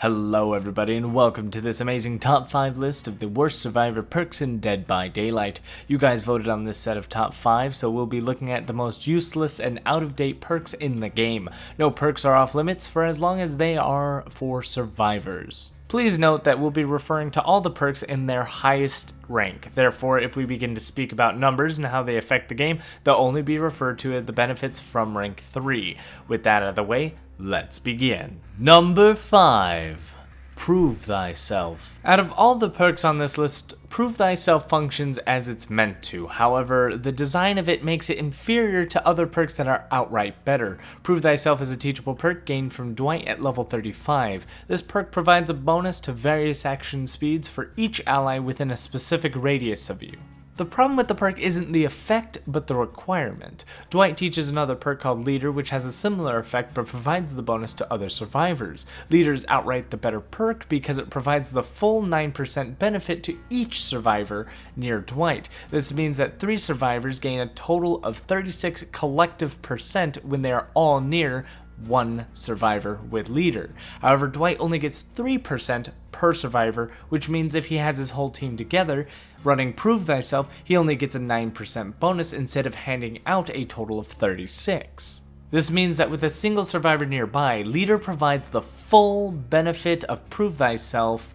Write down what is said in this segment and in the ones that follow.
Hello everybody and welcome to this amazing top 5 list of the worst survivor perks in Dead by Daylight. You guys voted on this set of top 5, so we'll be looking at the most useless and out-of-date perks in the game. No perks are off limits for as long as they are for survivors. Please note that we'll be referring to all the perks in their highest rank. Therefore, if we begin to speak about numbers and how they affect the game, they'll only be referred to as the benefits from rank 3. With that out of the way, let's begin. Number 5. Prove Thyself. Out of all the perks on this list, Prove Thyself functions as it's meant to. However, the design of it makes it inferior to other perks that are outright better. Prove Thyself is a teachable perk gained from Dwight at level 35. This perk provides a bonus to various action speeds for each ally within a specific radius of you. The problem with the perk isn't the effect, but the requirement. Dwight teaches another perk called Leader, which has a similar effect but provides the bonus to other survivors. Leader is outright the better perk because it provides the full 9% benefit to each survivor near Dwight. This means that 3 survivors gain a total of 36 collective percent when they are all near one survivor with Leader. However, Dwight only gets 3% per survivor, which means if he has his whole team together running Prove Thyself, he only gets a 9% bonus instead of handing out a total of 36. This means that with a single survivor nearby, Leader provides the full benefit of Prove Thyself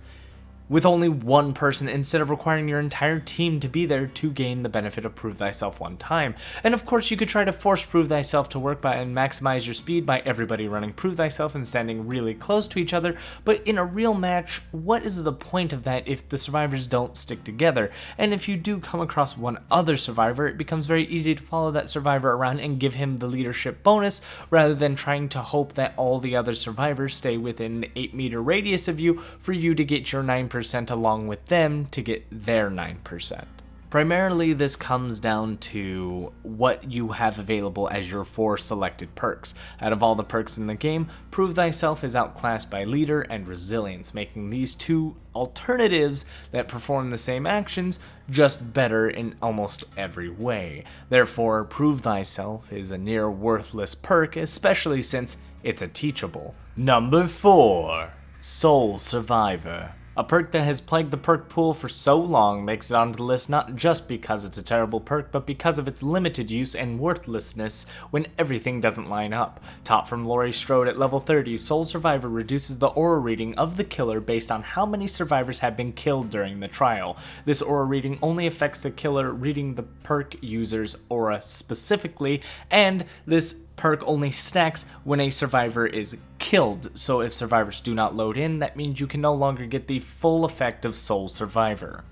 with only one person instead of requiring your entire team to be there to gain the benefit of Prove Thyself one time. And of course you could try to force Prove Thyself to work by and maximize your speed by everybody running Prove Thyself and standing really close to each other, but in a real match, what is the point of that if the survivors don't stick together? And if you do come across one other survivor, it becomes very easy to follow that survivor around and give him the leadership bonus rather than trying to hope that all the other survivors stay within the 8-meter radius of you for you to get your 9% along with them to get their 9%. Primarily, this comes down to what you have available as your 4 selected perks. Out of all the perks in the game, Prove Thyself is outclassed by Leader and Resilience, making these 2 alternatives that perform the same actions just better in almost every way. Therefore, Prove Thyself is a near worthless perk, especially since it's a teachable. Number 4. Sole Survivor. A perk that has plagued the perk pool for so long makes it onto the list not just because it's a terrible perk, but because of its limited use and worthlessness when everything doesn't line up. Top from Laurie Strode at level 30, Sole Survivor reduces the aura reading of the killer based on how many survivors have been killed during the trial. This aura reading only affects the killer reading the perk user's aura specifically, and this perk only stacks when a survivor is killed, so if survivors do not load in, that means you can no longer get the full effect of Sole Survivor.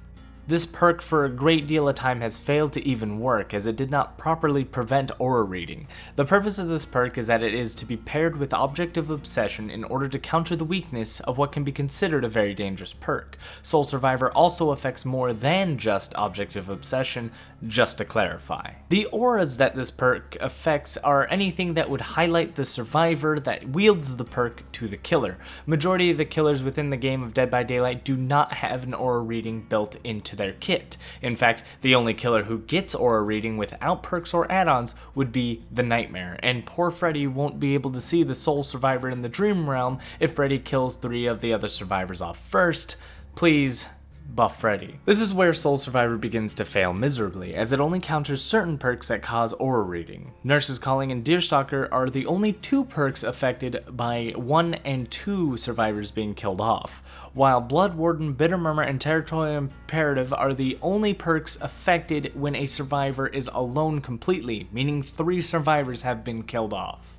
This perk for a great deal of time has failed to even work as it did not properly prevent aura reading. The purpose of this perk is that it is to be paired with Object of Obsession in order to counter the weakness of what can be considered a very dangerous perk. Sole Survivor also affects more than just Object of Obsession, just to clarify. The auras that this perk affects are anything that would highlight the survivor that wields the perk to the killer. Majority of the killers within the game of Dead by Daylight do not have an aura reading built into their kit. In fact, the only killer who gets aura reading without perks or add-ons would be the Nightmare, and poor Freddy won't be able to see the sole survivor in the Dream Realm if Freddy kills 3 of the other survivors off first. Please buff Freddy. This is where Sole Survivor begins to fail miserably, as it only counters certain perks that cause aura reading. Nurse's Calling and Deerstalker are the only 2 perks affected by 1 and 2 survivors being killed off, while Blood Warden, Bitter Murmur, and Territorial Imperative are the only perks affected when a survivor is alone completely, meaning 3 survivors have been killed off.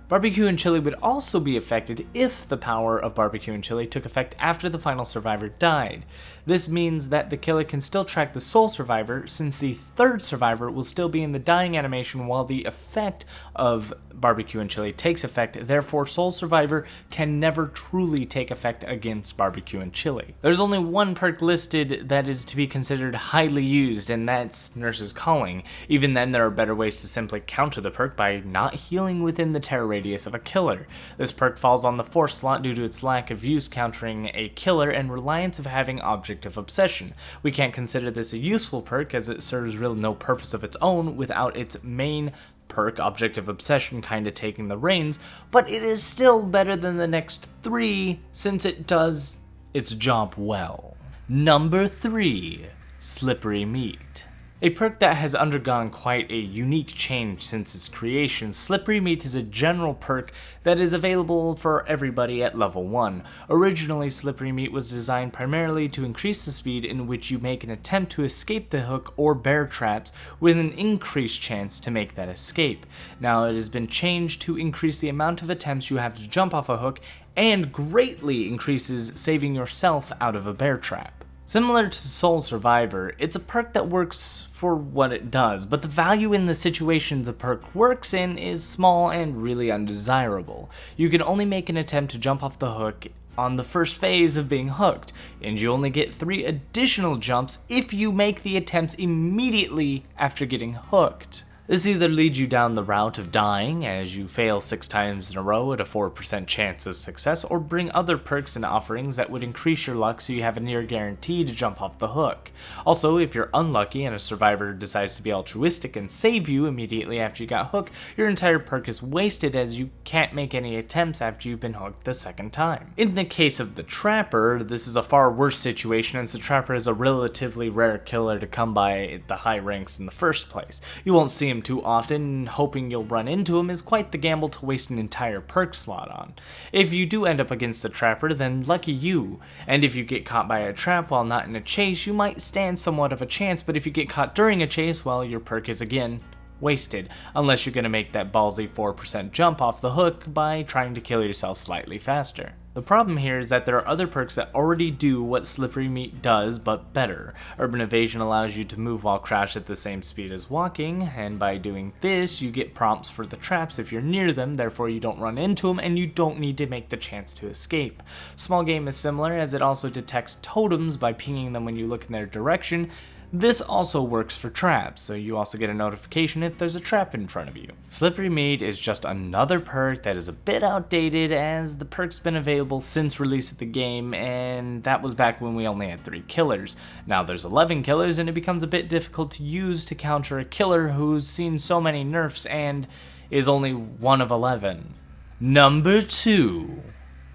Barbecue and Chili would also be affected if the power of Barbecue and Chili took effect after the final survivor died. This means that the killer can still track the sole survivor, since the 3rd survivor will still be in the dying animation while the effect of Barbecue and Chili takes effect. Therefore, Sole Survivor can never truly take effect against Barbecue and Chili. There's only one perk listed that is to be considered highly used, and that's Nurse's Calling. Even then, there are better ways to simply counter the perk by not healing within the terror radius of a killer. This perk falls on the 4th slot due to its lack of use countering a killer and reliance of having Object of Obsession. We can't consider this a useful perk as it serves really no purpose of its own without its main perk, Object of Obsession, kinda taking the reins, but it is still better than the next 3 since it does its job well. Number 3, Slippery Meat. A perk that has undergone quite a unique change since its creation, Slippery Meat is a general perk that is available for everybody at level 1. Originally, Slippery Meat was designed primarily to increase the speed in which you make an attempt to escape the hook or bear traps with an increased chance to make that escape. Now it has been changed to increase the amount of attempts you have to jump off a hook and greatly increases saving yourself out of a bear trap. Similar to Soul Survivor, it's a perk that works for what it does, but the value in the situation the perk works in is small and really undesirable. You can only make an attempt to jump off the hook on the first phase of being hooked, and you only get 3 additional jumps if you make the attempts immediately after getting hooked. This either leads you down the route of dying, as you fail 6 times in a row at a 4% chance of success, or bring other perks and offerings that would increase your luck so you have a near guarantee to jump off the hook. Also, if you're unlucky and a survivor decides to be altruistic and save you immediately after you got hooked, your entire perk is wasted as you can't make any attempts after you've been hooked the second time. In the case of the Trapper, this is a far worse situation as the Trapper is a relatively rare killer to come by at the high ranks in the first place. You won't see him too often, hoping you'll run into him is quite the gamble to waste an entire perk slot on. If you do end up against the Trapper, then lucky you, and if you get caught by a trap while not in a chase, you might stand somewhat of a chance, but if you get caught during a chase, well, your perk is again wasted, unless you're going to make that ballsy 4% jump off the hook by trying to kill yourself slightly faster. The problem here is that there are other perks that already do what Slippery Meat does, but better. Urban Evasion allows you to move while crouched at the same speed as walking, and by doing this, you get prompts for the traps if you're near them, therefore you don't run into them, and you don't need to make the chance to escape. Small Game is similar, as it also detects totems by pinging them when you look in their direction. This also works for traps, so you also get a notification if there's a trap in front of you. Slippery Meat is just another perk that is a bit outdated, as the perk's been available since release of the game, and that was back when we only had 3 killers. Now there's 11 killers, and it becomes a bit difficult to use to counter a killer who's seen so many nerfs and is only one of 11. Number 2,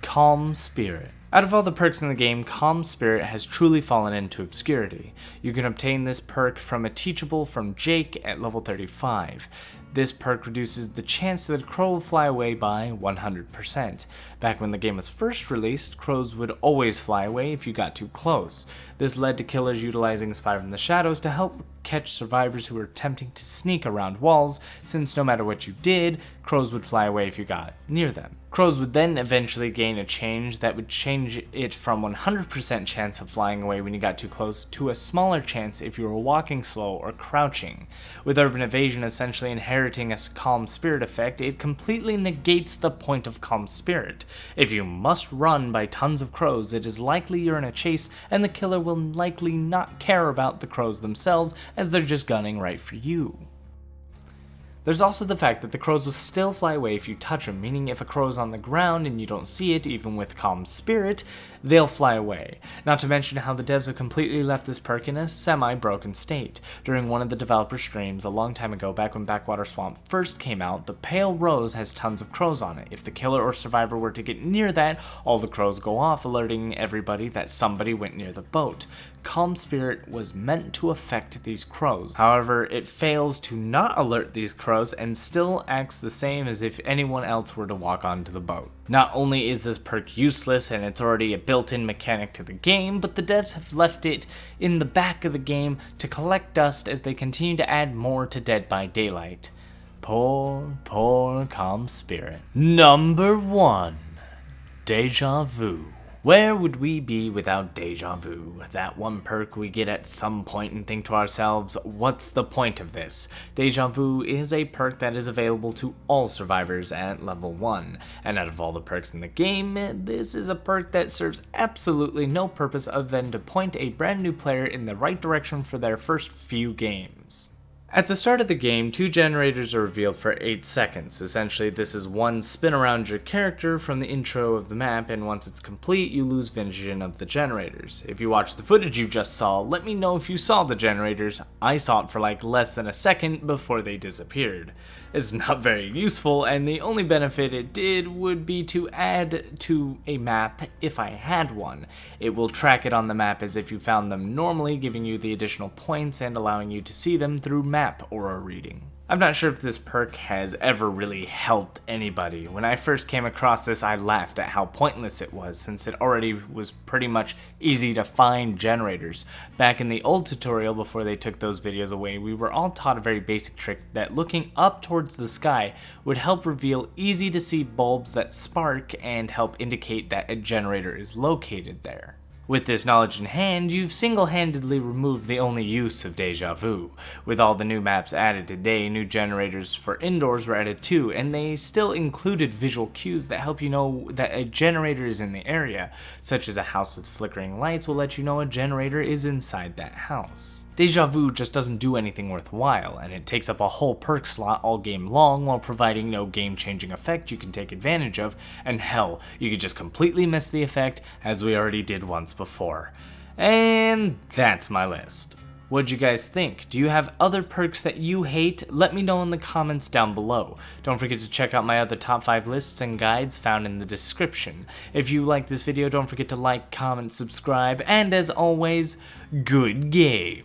Calm Spirit. Out of all the perks in the game, Calm Spirit has truly fallen into obscurity. You can obtain this perk from a teachable from Jake at level 35. This perk reduces the chance that a crow will fly away by 100%. Back when the game was first released, crows would always fly away if you got too close. This led to killers utilizing Spy from the Shadows to help catch survivors who were attempting to sneak around walls, since no matter what you did, crows would fly away if you got near them. Crows would then eventually gain a change that would change it from 100% chance of flying away when you got too close to a smaller chance if you were walking slow or crouching. With Urban Evasion essentially inheriting a Calm Spirit effect, it completely negates the point of Calm Spirit. If you must run by tons of crows, it is likely you're in a chase, and the killer will likely not care about the crows themselves, as they're just gunning right for you. There's also the fact that the crows will still fly away if you touch them, meaning if a crow is on the ground and you don't see it, even with Calm Spirit, they'll fly away. Not to mention how the devs have completely left this perk in a semi-broken state. During one of the developer streams a long time ago, back when Backwater Swamp first came out, the pale rose has tons of crows on it. If the killer or survivor were to get near that, all the crows go off, alerting everybody that somebody went near the boat. Calm Spirit was meant to affect these crows. However, it fails to not alert these crows and still acts the same as if anyone else were to walk onto the boat. Not only is this perk useless and it's already a built-in mechanic to the game, but the devs have left it in the back of the game to collect dust as they continue to add more to Dead by Daylight. Poor Calm Spirit. Number 1, Deja Vu. Where would we be without Deja Vu? That one perk we get at some point and think to ourselves, what's the point of this? Deja Vu is a perk that is available to all survivors at level 1, and out of all the perks in the game, this is a perk that serves absolutely no purpose other than to point a brand new player in the right direction for their first few games. At the start of the game, 2 generators are revealed for 8 seconds. Essentially, this is one spin around your character from the intro of the map, and once it's complete, you lose vision of the generators. If you watched the footage you just saw, let me know if you saw the generators. I saw it for like less than a second before they disappeared. It's not very useful, and the only benefit it did would be to add to a map if I had one. It will track it on the map as if you found them normally, giving you the additional points and allowing you to see them through map aura reading. I'm not sure if this perk has ever really helped anybody. When I first came across this, I laughed at how pointless it was, since it already was pretty much easy to find generators. Back in the old tutorial, before they took those videos away, we were all taught a very basic trick that looking up towards the sky would help reveal easy to see bulbs that spark and help indicate that a generator is located there. With this knowledge in hand, you've single-handedly removed the only use of Deja Vu. With all the new maps added today, new generators for indoors were added too, and they still included visual cues that help you know that a generator is in the area, such as a house with flickering lights will let you know a generator is inside that house. Deja Vu just doesn't do anything worthwhile, and it takes up a whole perk slot all game long while providing no game-changing effect you can take advantage of, and hell, you could just completely miss the effect as we already did once before. And that's my list. What'd you guys think? Do you have other perks that you hate? Let me know in the comments down below. Don't forget to check out my other top 5 lists and guides found in the description. If you liked this video, don't forget to like, comment, subscribe, and as always, good game!